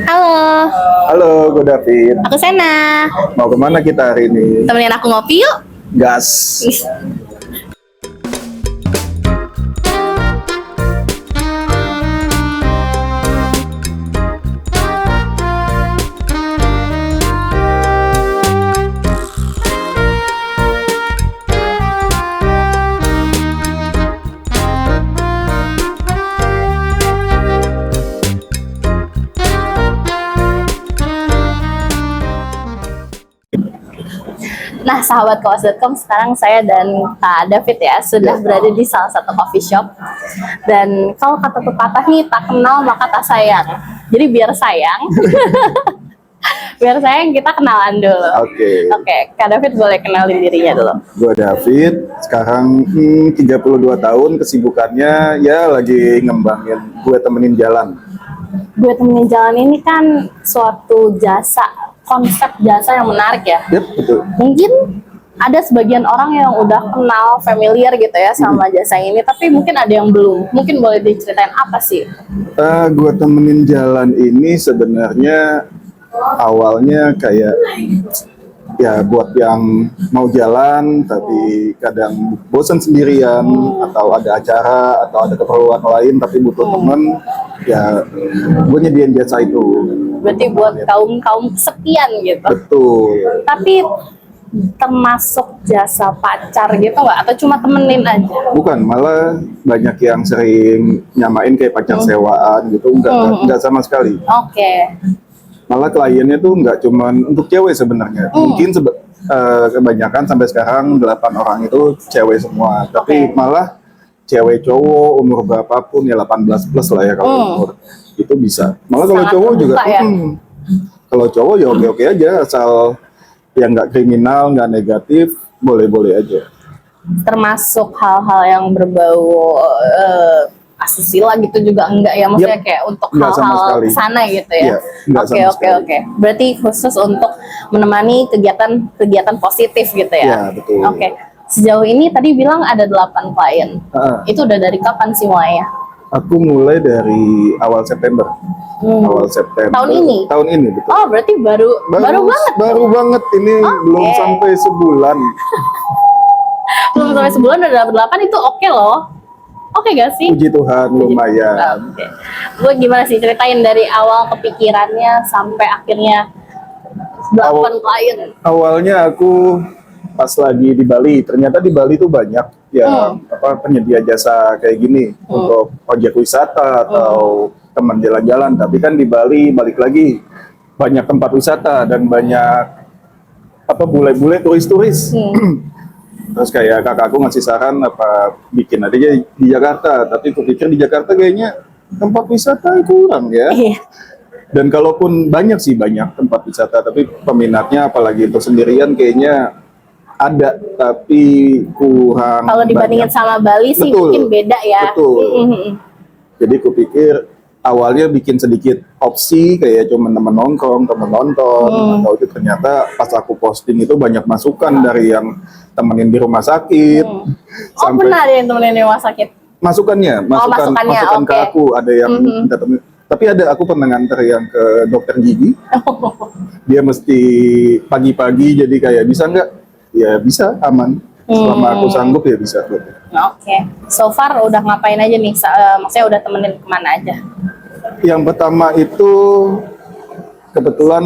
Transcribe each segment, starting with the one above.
Halo, Halo, gue David. aku Sena. Mau kemana kita hari ini? Temenin aku ngopi yuk. Gas. Ih, Nah, sahabat kawas.com, sekarang saya dan Kak David ya sudah berada di salah satu coffee shop. Dan kalau kata pepatah nih, tak kenal maka tak sayang. Jadi biar sayang, biar sayang kita kenalan dulu. Oke. Oke, Kak David boleh kenalin dirinya dulu. Gue David. Sekarang 32 tahun. Kesibukannya ya lagi ngembangin. Gue temenin jalan. Gue temenin jalan ini kan suatu jasa, konsep jasa yang menarik ya. Yep, betul. Mungkin ada sebagian orang yang udah kenal, familiar gitu ya sama jasa ini, tapi mungkin ada yang belum. Mungkin boleh diceritain apa sih? Gue temenin jalan ini sebenarnya awalnya kayak ya buat yang mau jalan tapi kadang bosan sendirian atau ada acara atau ada keperluan lain tapi butuh temen, ya gue nyediain jasa itu. Berarti buat kaum kesepian gitu. Betul. Tapi termasuk jasa pacar gitu nggak? Atau cuma temenin aja? Bukan, malah banyak yang sering nyamain kayak pacar sewaan gitu, enggak sama sekali. Oke. Malah kliennya tuh enggak cuman untuk cewek sebenarnya. Mungkin kebanyakan sampai sekarang 8 orang itu cewek semua, tapi malah cewek cowok umur berapapun ya 18 plus lah ya kalau umur itu bisa. Malah kalau Sangat cowok juga, terbuka ya? kalau cowok ya oke-oke aja asal yang nggak kriminal, nggak negatif, boleh-boleh aja. Termasuk hal-hal yang berbau asusila gitu juga enggak ya, maksudnya kayak untuk Enggak sama hal-hal sekali. kesana gitu ya. Iya, enggak Oke sama oke sekali. oke. Berarti khusus untuk menemani kegiatan positif gitu ya. Iya, betul. Oke. Sejauh ini tadi bilang ada 8 klien. Ah, Itu udah dari kapan sih mulainya? aku mulai dari awal September. Awal September. Tahun ini? Tahun ini betul. Oh, berarti baru banget. Baru banget ini belum sampai sebulan. Belum sampai sebulan udah dapat 8, itu oke loh. Oke gak sih? Puji Tuhan lumayan. Oke. Gue gimana sih ceritain dari awal kepikirannya sampai akhirnya 8 klien. Awalnya aku pas lagi di Bali, ternyata di Bali tuh banyak yang penyedia jasa kayak gini untuk ojek wisata atau teman jalan-jalan. Tapi kan di Bali balik lagi banyak tempat wisata dan banyak bule-bule turis-turis. Terus kayak kakakku ngasih saran apa bikin aja di Jakarta, tapi aku pikir di Jakarta kayaknya tempat wisata kurang ya. Iya. Dan kalaupun banyak tempat wisata, tapi peminatnya apalagi untuk sendirian kayaknya ada, tapi kurang. Kalau dibandingin banyak. sama Bali sih Betul. mungkin beda ya. Betul. Jadi aku pikir awalnya bikin sedikit opsi kayak cuma temen nongkrong, temen nonton, atau itu ternyata pas aku posting itu banyak masukan dari yang temenin di rumah sakit, Oh, benar ada yang temenin di rumah sakit. masukan masukannya, ke oke. aku ada yang minta temen. Tapi ada aku pernah nganter yang ke dokter gigi, dia mesti pagi-pagi jadi kayak bisa nggak? Ya bisa, aman. Selama aku sanggup ya bisa. Oke. So far udah ngapain aja nih? Maksudnya udah temenin kemana aja? Yang pertama itu kebetulan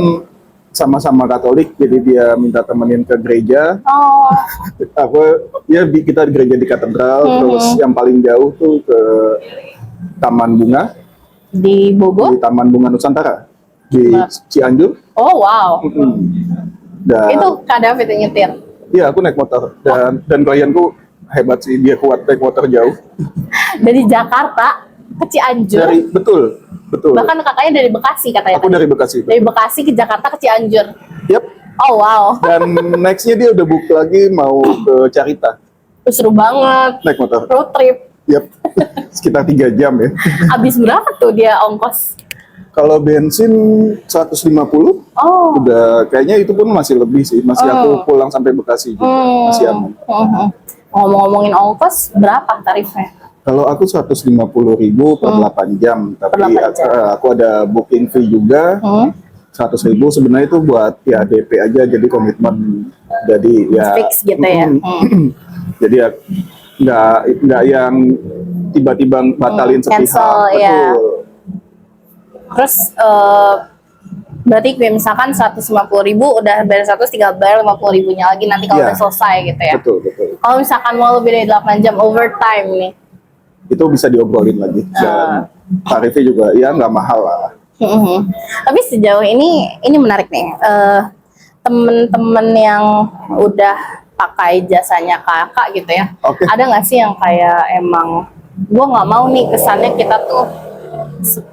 sama-sama Katolik, jadi dia minta temenin ke gereja. Oh, Kita di gereja di katedral, terus yang paling jauh tuh ke Taman Bunga, di Bogor? di Taman Bunga Nusantara di Cianjur. Oh, wow. Dan Itu Kak David yang nyetir. iya, aku naik motor dan klienku hebat sih, dia kuat naik motor jauh. Dari Jakarta ke Cianjur. Betul. Bahkan kakaknya dari Bekasi katanya. Aku dari Bekasi. Dari Bekasi ke Jakarta ke Cianjur. Yap. Oh, wow. Dan nextnya dia udah book lagi mau ke Carita Seru banget. naik motor. Road trip. Yap. Sekitar 3 jam ya. Habis berapa tuh dia ongkos? Kalau bensin 150, Oh. udah kayaknya itu pun masih lebih sih. Masih aku pulang sampai Bekasi juga. Masih aman. Ngomong-ngomongin ongkos, berapa tarifnya? Kalau aku 150.000 per 8 jam, tapi 8 jam. aku ada booking fee juga. 100.000 sebenarnya itu buat ya DP aja, jadi komitmen, jadi ya Fix gitu ya. jadi ya nggak yang tiba-tiba batalin sepihak. Cancel, ya. Betul. Terus berarti kayak misalkan 150.000 udah bayar 100, tinggal bayar 50.000-nya lagi nanti kalau Iya. udah selesai gitu ya. Betul. Kalau misalkan mau lebih dari 8 jam overtime nih. Itu bisa diobrolin lagi, dan tarifnya juga ya nggak mahal lah. Tapi sejauh ini menarik nih. Temen-temen yang udah pakai jasanya kakak gitu ya. Oke. Ada nggak sih yang kayak emang gue nggak mau nih kesannya kita tuh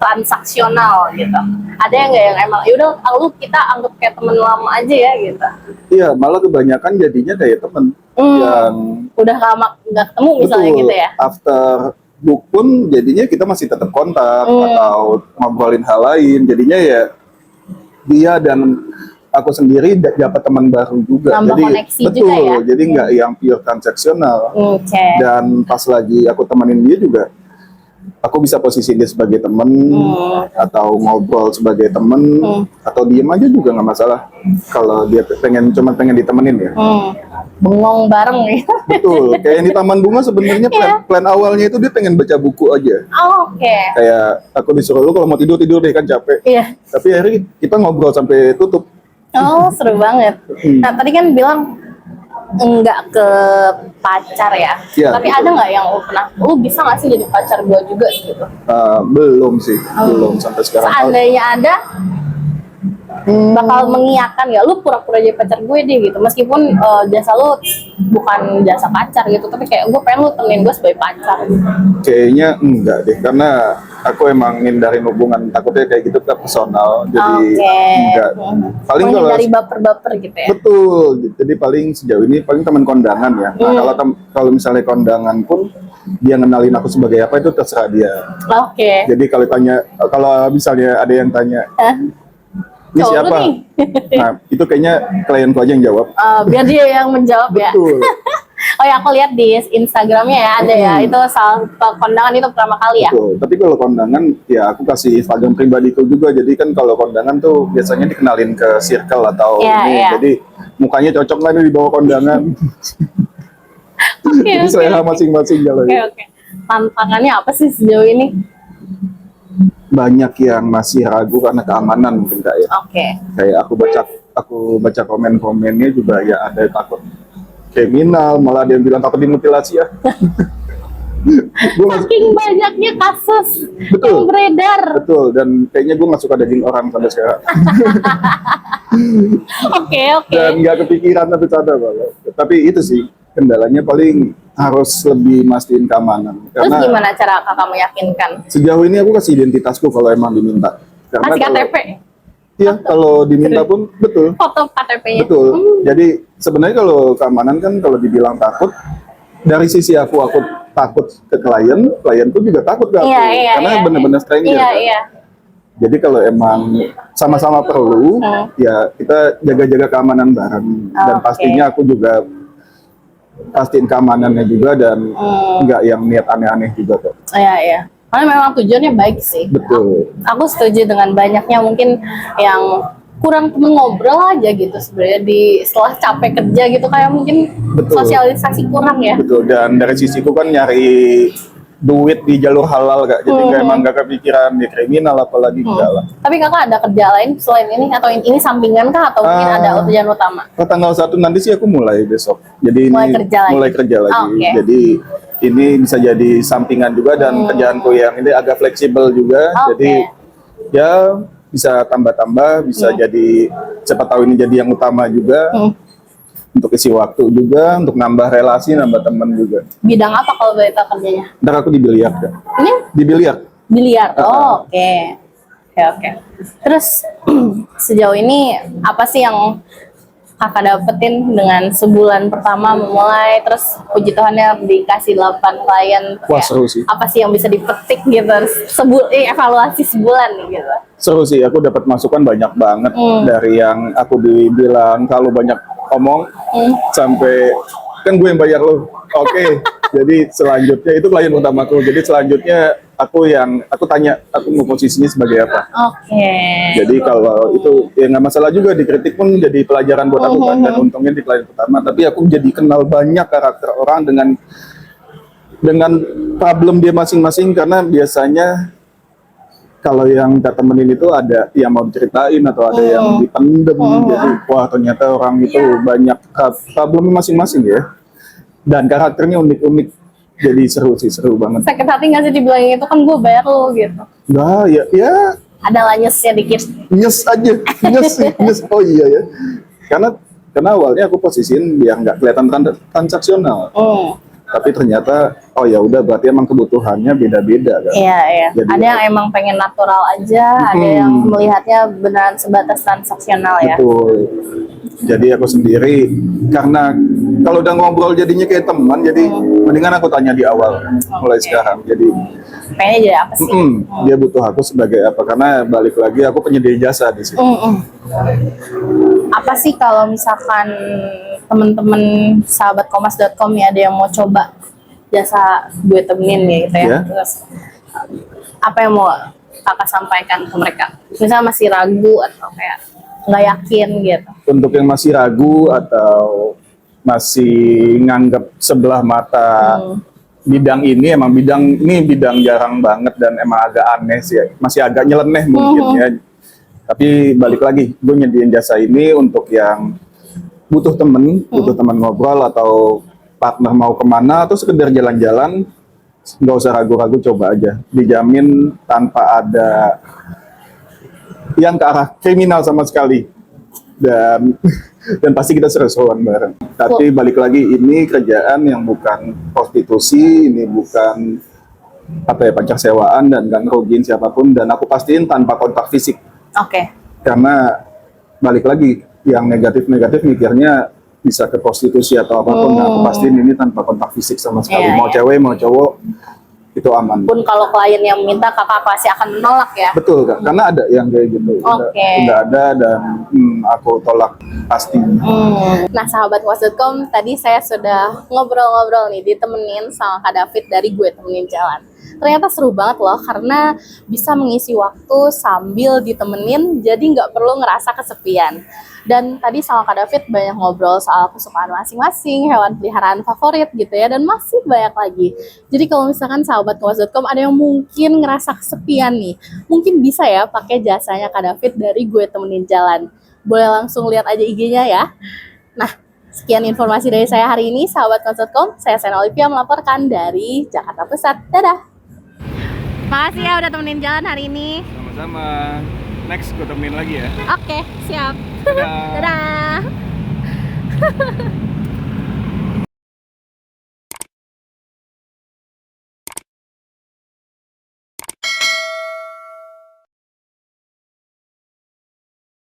transaksional gitu. Ada yang nggak yang emang yaudah lu kita anggap kayak temen lama aja ya gitu. Iya, malah kebanyakan jadinya kayak temen yang Udah lama nggak ketemu misalnya betul, gitu ya. after book pun jadinya kita masih tetap kontak atau ngobrolin hal lain. Jadinya ya dia dan aku sendiri dapat teman baru juga. Nambah Jadi koneksi betul, juga ya. jadi nggak yang pure transaksional. Oke. Dan pas lagi aku temenin dia juga, aku bisa posisi dia sebagai temen atau ngobrol sebagai temen atau diem aja juga nggak masalah. Kalau dia cuma pengen ditemenin ya. Bengong bareng gitu. Betul, kayak yang di Taman Bunga sebenarnya plan awalnya itu dia pengen baca buku aja. Oh, oke. Kayak aku disuruh lu kalau mau tidur deh kan capek. Iya. Tapi akhirnya kita ngobrol sampai tutup. Oh, seru banget. Nah, tadi kan bilang enggak ke pacar ya. Iya, Tapi betul. ada nggak yang lu pernah, lu bisa nggak sih jadi pacar gua juga gitu? Belum sih, belum sampai sekarang. Seandainya ada, bakal mengiyakan ya, lu pura-pura jadi pacar gue deh gitu. Meskipun jasa lu bukan jasa pacar gitu, tapi kayak gue pengen lu temenin gue sebagai pacar gitu. Kayaknya enggak deh, karena aku emang ngindarin hubungan, takutnya kayak gitu ke personal, jadi enggak. Paling kalau Menghindari baper-baper gitu ya. betul, jadi paling sejauh ini paling teman kondangan ya. Nah kalau misalnya kondangan pun dia ngenalin aku sebagai apa itu terserah dia. Oke. Jadi kalau misalnya ada yang tanya, ini Cowok lu siapa? nih. Nah, itu kayaknya klienku aja yang jawab. Biar dia yang menjawab ya. Betul. Oh ya, aku lihat di Instagramnya ya ada ya, itu salah kondangan itu pertama kali ya. Betul. Tapi kalau kondangan ya aku kasih Instagram pribadiku juga. Jadi kan kalau kondangan tuh biasanya dikenalin ke circle atau Iya, ini. iya. Jadi mukanya cocok lah nih di bawah kondangan. Oke, Jadi oke, selera oke. masing-masing kalau Oke, oke. Tantangannya apa sih sejauh ini? banyak yang masih ragu karena keamanan mungkin Kak ya. Oke. Kayak aku baca komen-komennya juga ya ada yang takut kriminal, malah ada yang bilang takut dimutilasi ya. Gua nggak- Saking banyaknya kasus Betul. yang beredar. betul, dan kayaknya gue nggak suka daging orang sampai sekarang. Oke, oke. Dan nggak kepikiran sampai sana malah. Tapi itu sih kendalanya, paling harus lebih mastiin keamanan. Terus Karena gimana cara kakak meyakinkan? sejauh ini aku kasih identitasku kalau emang diminta. Karena Kasih KTP, Iya, kalau diminta pun betul. foto KTP-nya. Betul. Jadi sebenarnya kalau keamanan kan kalau dibilang takut, dari sisi aku takut ke klien pun juga takut ke aku. Iya, iya, Karena iya. bener-bener stranger. Iya, kan. iya. Jadi kalau emang sama-sama perlu, ya kita jaga-jaga keamanan bareng. Dan Oke. pastinya aku juga pastiin keamanannya juga dan nggak yang niat aneh-aneh juga kok. Iya, iya. Karena memang tujuannya baik sih. Betul. Aku setuju dengan banyaknya mungkin yang kurang temen ngobrol aja gitu sebenarnya setelah capek kerja gitu, kayak mungkin Betul. sosialisasi kurang ya. Betul. Dan dari sisiku kan nyari duit di jalur halal Kak. Jadi nggak emang nggak kepikiran di kriminal apalagi enggak lah. Tapi kakak ada kerja lain selain ini atau ini sampingan kah atau mungkin ada tujuan utama? Ke tanggal 1 nanti sih aku mulai besok. Jadi Mulai ini kerja lagi? mulai kerja lagi. Oke. Jadi ini bisa jadi sampingan juga dan kerjaanku yang ini agak fleksibel juga. Oke. Jadi ya bisa tambah-tambah, bisa jadi siapa tahu ini jadi yang utama juga. Untuk isi waktu juga, untuk nambah relasi, nambah teman juga. Bidang apa kalau boleh tahu kerjanya? Ntar aku di biliar Kak. Ini Di biliar. biliar. Oh, oke. Oke, oke. Terus sejauh ini apa sih yang kakak dapetin dengan sebulan pertama memulai, terus puji Tuhannya dikasih 8 klien? Wah, Ya, seru sih. apa sih yang bisa dipetik gitu? Evaluasi sebulan nih gitu. Seru sih, aku dapat masukan banyak banget dari yang aku dibilang kalau banyak omong sampai kan gue yang bayar lo. Oke. Jadi selanjutnya itu klien utamaku. Jadi selanjutnya aku tanya aku mau posisinya sebagai apa. Oke. Jadi kalau itu ya nggak masalah juga, dikritik pun jadi pelajaran buat aku kan, dan untungnya di klien pertama. Tapi aku jadi kenal banyak karakter orang dengan problem dia masing-masing, karena biasanya kalau yang kita temenin itu ada yang mau diceritain atau ada yang dipendem. Jadi wah ternyata orang itu banyak problemnya masing-masing ya, dan karakternya unik-unik. Jadi seru banget. Sakit hati nggak sih dibilangin itu kan gue bayar lo gitu? Nah ya Ada lah nyesnya dikit. nyes aja, nyes. Oh iya ya, karena awalnya aku posisiin biar nggak kelihatan transaksional. Tapi ternyata oh ya udah, berarti emang kebutuhannya beda-beda kan. Iya. Jadi, Ada yang emang pengen natural aja, ada yang melihatnya beneran sebatas transaksional ya. betul. Jadi aku sendiri, karena kalau udah ngobrol jadinya kayak teman, jadi mendingan aku tanya di awal mulai sekarang. Jadi Pengennya jadi apa sih? dia butuh aku sebagai apa, karena balik lagi aku penyedia jasa di sini. Apa sih kalau misalkan temen-temen sahabat kompas.com ya ada yang mau coba jasa gue temenin ya gitu ya. Ya. Terus apa yang mau kakak sampaikan ke mereka? Misalnya masih ragu atau kayak nggak yakin gitu. Untuk yang masih ragu atau masih nganggap sebelah mata bidang ini, emang bidang jarang banget dan emang agak aneh sih, masih agak nyeleneh mungkin ya. Tapi balik lagi, gue nyediain jasa ini untuk yang butuh temen ngobrol atau partner mau kemana atau sekedar jalan-jalan, nggak usah ragu-ragu, coba aja. Dijamin tanpa ada yang ke arah kriminal sama sekali, dan pasti kita seru-seruan bareng. Tapi balik lagi, ini kerjaan yang bukan prostitusi, ini bukan pacar sewaan, dan nggak ngerugiin siapapun, dan aku pastiin tanpa kontak fisik. Oke. Karena balik lagi, yang negatif mikirnya bisa ke prostitusi atau apapun. Nah, aku pastiin ini tanpa kontak fisik sama sekali. Mau cewek mau cowok itu aman. Pun kalau klien yang minta, kakak pasti akan menolak ya. Betul Kak, karena ada yang kayak gitu. Udah ada, dan aku tolak pasti. Nah, sahabat kompas.com, tadi saya sudah ngobrol-ngobrol nih, ditemenin sama Kak David dari Gue Temenin Jalan. Ternyata seru banget loh, karena bisa mengisi waktu sambil ditemenin, jadi nggak perlu ngerasa kesepian. Dan tadi sama Kak David banyak ngobrol soal kesukaan masing-masing, hewan peliharaan favorit gitu ya, dan masih banyak lagi. Jadi kalau misalkan sahabat kompas.com ada yang mungkin ngerasa kesepian nih, mungkin bisa ya pakai jasanya Kak David dari Gue Temenin Jalan. Boleh langsung lihat aja IG-nya ya. Nah, sekian informasi dari saya hari ini, sahabat kompas.com. Saya Sena Olivia melaporkan dari Jakarta Pusat. Dadah! Makasih ya udah temenin jalan hari ini. Sama-sama. Next gue temenin lagi ya. Oke, siap. Dadah. Dadah!